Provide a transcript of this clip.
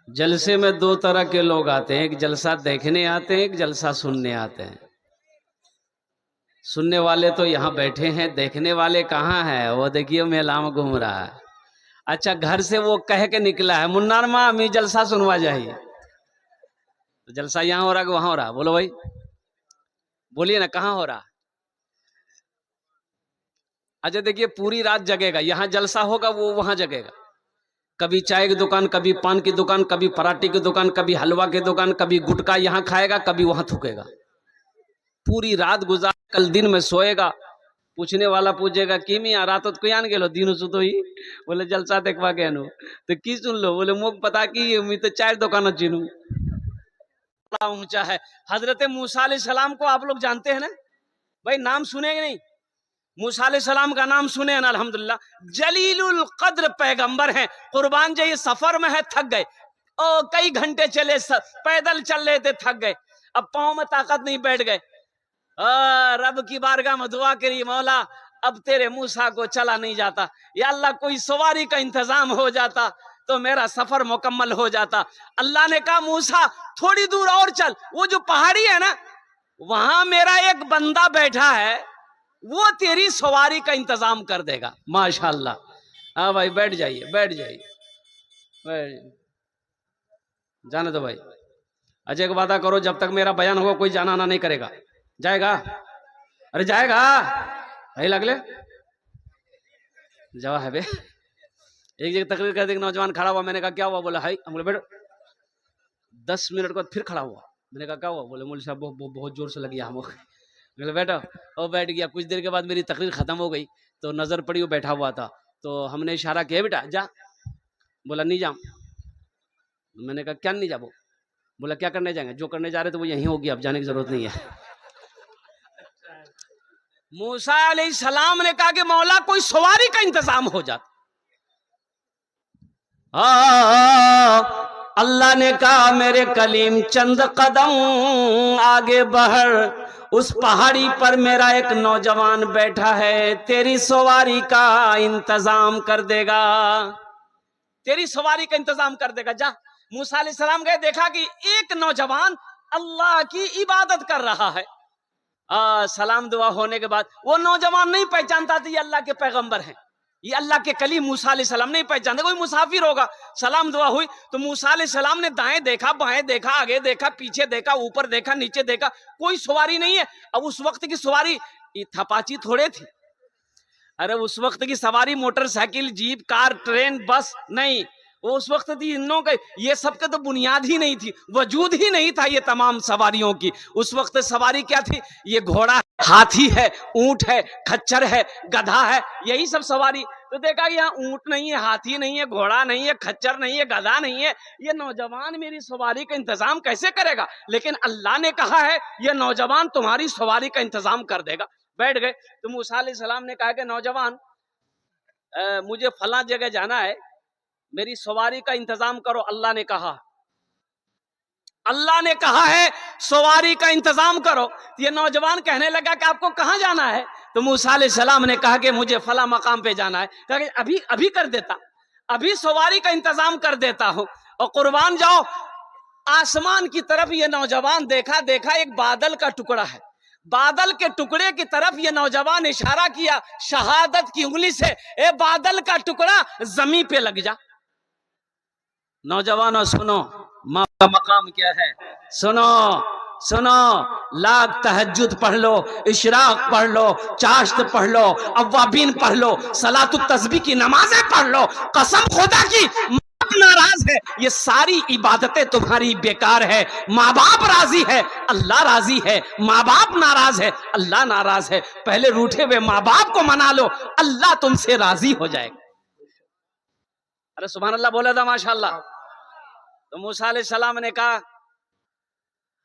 جلسے میں دو طرح کے لوگ آتے ہیں، ایک جلسہ دیکھنے آتے ہیں، ایک جلسہ سننے آتے ہیں۔ سننے والے تو یہاں بیٹھے ہیں، دیکھنے والے کہاں ہیں؟ وہ دیکھیے میلہ میں گھوم رہا ہے۔ اچھا گھر سے وہ کہہ کے نکلا ہے منار ماں ہمیں جلسہ سنوا جائیے، تو جلسہ یہاں ہو رہا کہ وہاں ہو رہا؟ بولو بھائی، بولیے نا کہاں ہو رہا؟ اچھا دیکھیے پوری رات جگے گا، یہاں جلسہ ہوگا وہ وہاں جگے گا، کبھی چائے کی دکان، کبھی پان کی دکان، کبھی پراٹھی کی دکان، کبھی حلوہ کی دکان، کبھی گٹکا یہاں کھائے گا، کبھی وہاں تھوکے گا، پوری رات گزار کل دن میں سوئے گا۔ پوچھنے والا پوچھے گا کی میاں رات کو یان گے لو دینوں سو تو ہی بولے جلسہ دیکھوا گیا نو تو کی سن لو؟ بولے موک پتا کی میں تو چائے دکان چینو۔ بڑا اونچا ہے۔ حضرت موسیٰ علیہ السلام کو آپ لوگ جانتے ہیں نا بھائی، نام سنے گے نہیں؟ موسیٰ علیہ السلام کا نام سنے ہیں نا؟ الحمدللہ جلیل القدر پیغمبر ہیں۔ قربان جائیے سفر میں ہے، تھک گئے، کئی گھنٹے چلے، پیدل چل رہے تھے، تھک گئے، اب پاؤں میں طاقت نہیں، بیٹھ گئے، رب کی بارگاہ میں دعا کری، مولا اب تیرے موسیٰ کو چلا نہیں جاتا، یا اللہ کوئی سواری کا انتظام ہو جاتا تو میرا سفر مکمل ہو جاتا۔ اللہ نے کہا موسیٰ تھوڑی دور اور چل، وہ جو پہاڑی ہے نا وہاں میرا ایک بندہ بیٹھا ہے، وہ تیری سواری کا انتظام کر دے گا۔ ماشاءاللہ، ہاں بھائی بیٹھ جائیے، بیٹھ جائیے، جانے دو بھائی۔ اچھا ایک وعدہ کرو، جب تک میرا بیان ہوگا کوئی جانا آنا نہیں کرے گا، جائے گا؟ ارے جائے گا بھائی، لگ لے جوا ہے بے۔ ایک جگہ تقریر کر دے نوجوان کھڑا ہوا، میں نے کہا کیا ہوا؟ بولا ہائی، ہم بولے بیٹھو۔ 10 منٹ بعد پھر کھڑا ہوا، میں نے کہا کیا ہوا؟ بولے مولوی صاحب بہت زور سے لگی ہم۔ بولے بیٹھو، اور بیٹھ گیا۔ کچھ دیر کے بعد میری تقریر ختم ہو گئی تو نظر پڑی وہ بیٹھا ہوا تھا، تو ہم نے اشارہ کیا بیٹا جا، بولا نہیں جاؤں۔ میں نے کہا کیا نہیں جاؤ؟ بولا کیا کرنے جائیں گے؟ جو کرنے جا رہے تو وہ یہیں ہوگی، اب جانے کی ضرورت نہیں ہے۔ موسیٰ علیہ السلام نے کہا کہ مولا کوئی سواری کا انتظام ہو جاتا۔ اللہ نے کہا میرے کلیم چند قدم آگے بڑھ، اس پہاڑی پر میرا ایک نوجوان بیٹھا ہے، تیری سواری کا انتظام کر دے گا، تیری سواری کا انتظام کر دے گا، جا۔ موسیٰ علیہ السلام گئے، دیکھا کہ ایک نوجوان اللہ کی عبادت کر رہا ہے۔ سلام دعا ہونے کے بعد وہ نوجوان نہیں پہچانتا تھا یہ اللہ کے پیغمبر ہیں، یہ اللہ کے کلیم موسیٰ علیہ السلام نہیں پہچانتے، کوئی مسافر ہوگا۔ سلام دعا ہوئی تو موسیٰ علیہ السلام نے دائیں دیکھا، بائیں دیکھا، آگے دیکھا، پیچھے دیکھا، اوپر دیکھا، نیچے دیکھا، کوئی سواری نہیں ہے۔ اب اس وقت کی سواری تھپاچی تھوڑے تھی، ارے اس وقت کی سواری موٹر سائیکل، جیپ، کار، ٹرین، بس نہیں، وہ اس وقت تھی انوں کے، یہ سب کے تو بنیاد ہی نہیں تھی، وجود ہی نہیں تھا یہ تمام سواریوں کی۔ اس وقت سواری کیا تھی؟ یہ گھوڑا ہے، ہاتھی ہے، اونٹ ہے، کھچر ہے، گدھا ہے، یہی سب سواری۔ تو دیکھا کہ یہاں اونٹ نہیں ہے، ہاتھی نہیں ہے، گھوڑا نہیں ہے، کھچر نہیں ہے، گدھا نہیں ہے، یہ نوجوان میری سواری کا انتظام کیسے کرے گا؟ لیکن اللہ نے کہا ہے یہ نوجوان تمہاری سواری کا انتظام کر دے گا۔ بیٹھ گئے تو موسیٰ علیہ السلام نے کہا کہ نوجوان مجھے فلاں جگہ جانا ہے، میری سواری کا انتظام کرو۔ اللہ نے کہا، اللہ نے کہا ہے سواری کا انتظام کرو۔ یہ نوجوان کہنے لگا کہ آپ کو کہاں جانا ہے؟ تو موسیٰ علیہ السلام نے کہا کہ مجھے فلاں مقام پہ جانا ہے۔ کہا کہ ابھی کر دیتا، ابھی سواری کا انتظام کر دیتا ہوں۔ اور قربان جاؤ، آسمان کی طرف یہ نوجوان دیکھا ایک بادل کا ٹکڑا ہے، بادل کے ٹکڑے کی طرف یہ نوجوان اشارہ کیا شہادت کی انگلی سے، اے بادل کا ٹکڑا زمین پہ لگ جا۔ نوجوانوں سنو ماں کا مقام کیا ہے، سنو سنو، لاکھ تہجد پڑھ لو، اشراق پڑھ لو، چاشت پڑھ لو، اوابین پڑھ لو، صلاۃ التسبیح کی نمازیں پڑھ لو، قسم خدا کی ناراض ہے، یہ ساری عبادتیں تمہاری بیکار ہے۔ ماں باپ راضی ہے، اللہ راضی ہے، ماں باپ ناراض ہے، اللہ ناراض ہے۔ پہلے روٹھے ہوئے ماں باپ کو منا لو، اللہ تم سے راضی ہو جائے گا۔ ارے سبحان اللہ بولا تھا ماشاءاللہ۔ تو موسیٰ علیہ السلام نے کہا